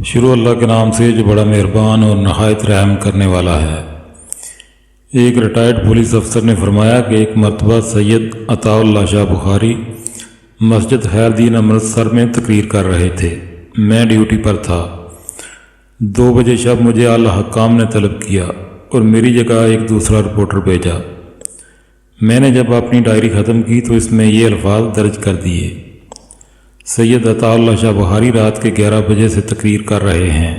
شروع اللہ کے نام سے جو بڑا مہربان اور نہایت رحم کرنے والا ہے۔ ایک ریٹائرڈ پولیس افسر نے فرمایا کہ ایک مرتبہ سید عطا اللہ شاہ بخاری مسجد خیر دین امرتسر میں تقریر کر رہے تھے۔ میں ڈیوٹی پر تھا۔ 2 بجے شب مجھے اعلی حکام نے طلب کیا اور میری جگہ ایک دوسرا رپورٹر بھیجا۔ میں نے جب اپنی ڈائری ختم کی تو اس میں یہ الفاظ درج کر دیے: سید عطا اللہ شاہ بخاری رات کے 11 بجے سے تقریر کر رہے ہیں۔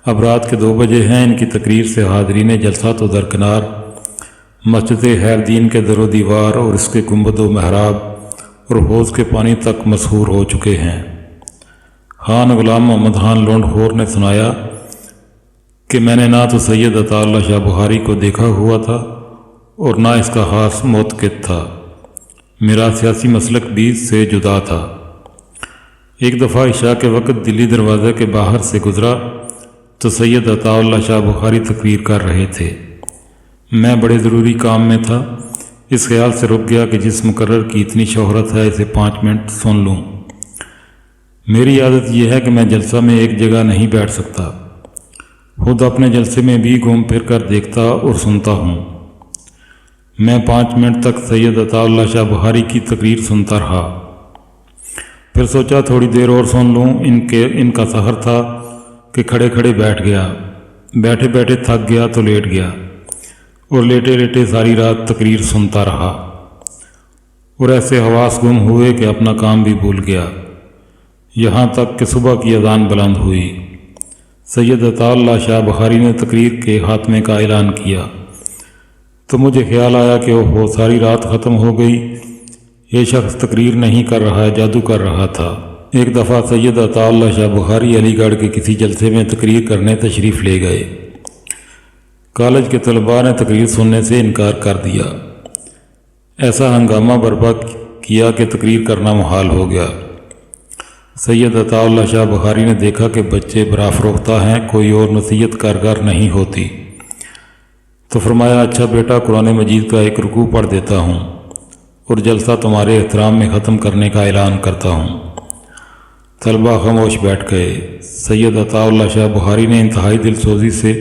اب رات کے 2 بجے ہیں۔ ان کی تقریر سے حاضرین جلسہ تو درکنار مسجد خیر دین کے در و دیوار اور اس کے گنبد و محراب اور حوض کے پانی تک مسحور ہو چکے ہیں۔ خان غلام محمد خان لونڈ خور نے سنایا کہ میں نے نہ تو سید عطا اللہ شاہ بخاری کو دیکھا ہوا تھا اور نہ اس کا خاص معتقد تھا۔ میرا سیاسی مسلک بھی سے جدا تھا۔ ایک دفعہ عشاء کے وقت دلی دروازے کے باہر سے گزرا تو سید عطا اللہ شاہ بخاری تقریر کر رہے تھے۔ میں بڑے ضروری کام میں تھا، اس خیال سے رک گیا کہ جس مقرر کی اتنی شہرت ہے اسے 5 منٹ سن لوں۔ میری عادت یہ ہے کہ میں جلسہ میں ایک جگہ نہیں بیٹھ سکتا، خود اپنے جلسے میں بھی گھوم پھر کر دیکھتا اور سنتا ہوں۔ میں 5 منٹ تک سید عطا اللہ شاہ بخاری کی تقریر سنتا رہا، پھر سوچا تھوڑی دیر اور سن لوں۔ ان کا سحر تھا کہ کھڑے کھڑے بیٹھ گیا، بیٹھے بیٹھے تھک گیا تو لیٹ گیا اور لیٹے لیٹے ساری رات تقریر سنتا رہا اور ایسے حواس گم ہوئے کہ اپنا کام بھی بھول گیا، یہاں تک کہ صبح کی اذان بلند ہوئی۔ سید عطا اللہ شاہ بخاری نے تقریر کے خاتمے کا اعلان کیا تو مجھے خیال آیا کہ وہ ساری رات ختم ہو گئی، یہ شخص تقریر نہیں کر رہا ہے، جادو کر رہا تھا۔ ایک دفعہ سید عطا اللہ شاہ بخاری علی گڑھ کے کسی جلسے میں تقریر کرنے تشریف لے گئے۔ کالج کے طلباء نے تقریر سننے سے انکار کر دیا۔ ایسا ہنگامہ برپا کیا کہ تقریر کرنا محال ہو گیا۔ سید عطا اللہ شاہ بخاری نے دیکھا کہ بچے برافروختہ ہیں، کوئی اور نصیحت کارگر نہیں ہوتی، تو فرمایا: اچھا بیٹا، قرآن مجید کا ایک رکوع پڑھ دیتا ہوں اور جلسہ تمہارے احترام میں ختم کرنے کا اعلان کرتا ہوں۔ طلباء خاموش بیٹھ گئے۔ سید عطا اللہ شاہ بخاری نے انتہائی دل سوزی سے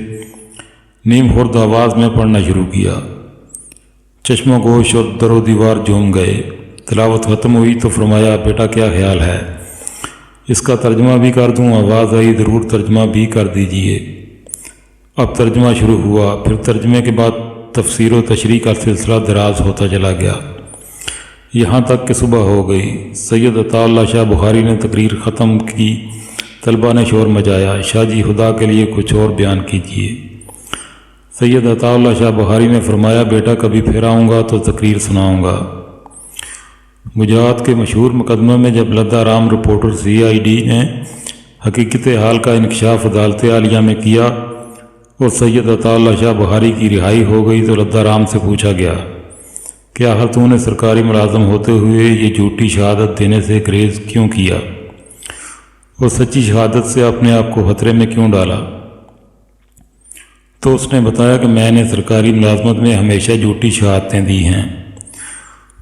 نیم خرد آواز میں پڑھنا شروع کیا۔ چشم و گوش اور در و دیوار جھوم گئے۔ تلاوت ختم ہوئی تو فرمایا: بیٹا کیا خیال ہے، اس کا ترجمہ بھی کر دوں؟ آواز آئی: ضرور ترجمہ بھی کر دیجئے۔ اب ترجمہ شروع ہوا، پھر ترجمے کے بعد تفسیر و تشریح کا سلسلہ دراز ہوتا چلا گیا، یہاں تک کہ صبح ہو گئی۔ سید عطا اللہ شاہ بخاری نے تقریر ختم کی۔ طلباء نے شور مچایا: شاہ جی، خدا کے لیے کچھ اور بیان کیجیے۔ سید عطا اللہ شاہ بخاری نے فرمایا: بیٹا کبھی پھر آؤں گا تو تقریر سناؤں گا۔ گجرات کے مشہور مقدمے میں جب لدہ رام رپورٹر CID نے حقیقت حال کا انکشاف عدالت عالیہ میں کیا اور سید عطا اللہ شاہ بخاری کی رہائی ہو گئی تو لدہ رام سے پوچھا گیا: کیا آخر تو نے سرکاری ملازم ہوتے ہوئے یہ جھوٹی شہادت دینے سے گریز کیوں کیا اور سچی شہادت سے اپنے آپ کو خطرے میں کیوں ڈالا؟ تو اس نے بتایا کہ میں نے سرکاری ملازمت میں ہمیشہ جھوٹی شہادتیں دی ہیں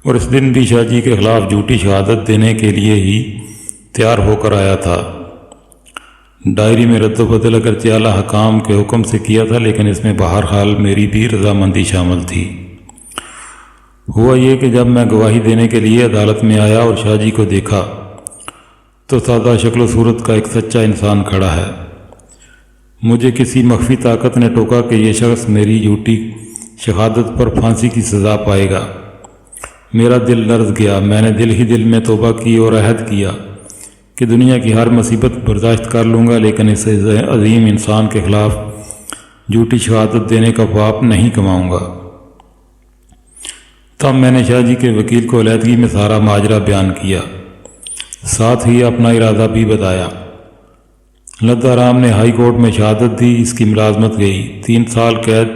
اور اس دن بھی شاہ جی کے خلاف جھوٹی شہادت دینے کے لیے ہی تیار ہو کر آیا تھا۔ ڈائری میں رد و بدل اگرچہ اعلیٰ حکام کے حکم سے کیا تھا، لیکن اس میں بہرحال میری بھی رضامندی شامل تھی۔ ہوا یہ کہ جب میں گواہی دینے کے لیے عدالت میں آیا اور شاہ جی کو دیکھا تو سادہ شکل و صورت کا ایک سچا انسان کھڑا ہے۔ مجھے کسی مخفی طاقت نے ٹوکا کہ یہ شخص میری جھوٹی شہادت پر پھانسی کی سزا پائے گا۔ میرا دل لرز گیا۔ میں نے دل ہی دل میں توبہ کی اور عہد کیا کہ دنیا کی ہر مصیبت برداشت کر لوں گا، لیکن اس عظیم انسان کے خلاف جھوٹی شہادت دینے کا پاپ نہیں کماؤں گا۔ تب میں نے شاہ جی کے وکیل کو علیحدگی میں سارا ماجرا بیان کیا، ساتھ ہی اپنا ارادہ بھی بتایا۔ لدہ رام نے ہائی کورٹ میں شہادت دی، اس کی ملازمت گئی، 3 سال قید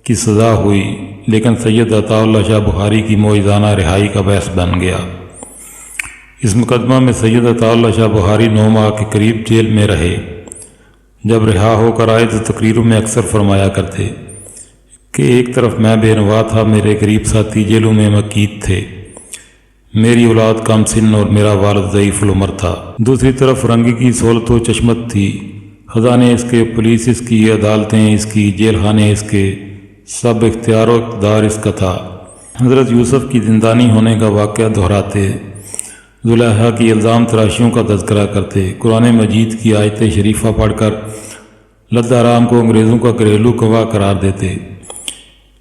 کی سزا ہوئی، لیکن سید عطا اللہ شاہ بخاری کی معجزانہ رہائی کا باعث بن گیا۔ اس مقدمہ میں سید عطا اللہ شاہ بخاری 9 ماہ کے قریب جیل میں رہے۔ جب رہا ہو کر آئے تو تقریروں میں اکثر فرمایا کرتے کہ ایک طرف میں بے نوا تھا، میرے قریب ساتھی جیلوں میں مقید تھے، میری اولاد کم سن اور میرا والد ضعیف العمر تھا۔ دوسری طرف فرنگی کی سہولت و چشمت تھی، خزانے اس کے، پولیس اس کی، عدالتیں اس کی، جیل خانے اس کے، سب اختیار و اقتدار اس کا تھا۔ حضرت یوسف کی زندانی ہونے کا واقعہ دہراتے، زلیخا کی الزام تراشیوں کا تذکرہ کرتے، قرآن مجید کی آیت شریفہ پڑھ کر لدہ رام کو انگریزوں کا گھریلو گواہ قرار دیتے۔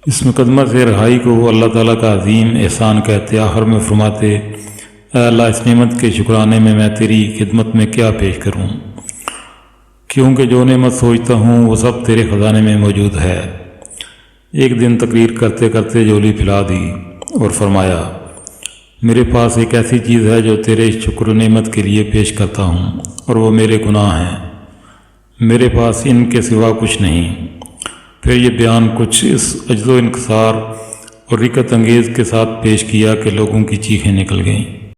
اس مقدمہ سے رہائی کو وہ اللہ تعالیٰ کا عظیم احسان کہتے، آخر میں فرماتے، اے اللہ، اس نعمت کے شکرانے میں تیری خدمت میں کیا پیش کروں، کیونکہ جو نعمت سوچتا ہوں وہ سب تیرے خزانے میں موجود ہے۔ ایک دن تقریر کرتے کرتے جولی پھیلا دی اور فرمایا، میرے پاس ایک ایسی چیز ہے جو تیرے شکر و نعمت کے لیے پیش کرتا ہوں، اور وہ میرے گناہ ہیں، میرے پاس ان کے سوا کچھ نہیں۔ پھر یہ بیان کچھ اس عجز و انکسار اور رقت انگیز کے ساتھ پیش کیا کہ لوگوں کی چیخیں نکل گئیں۔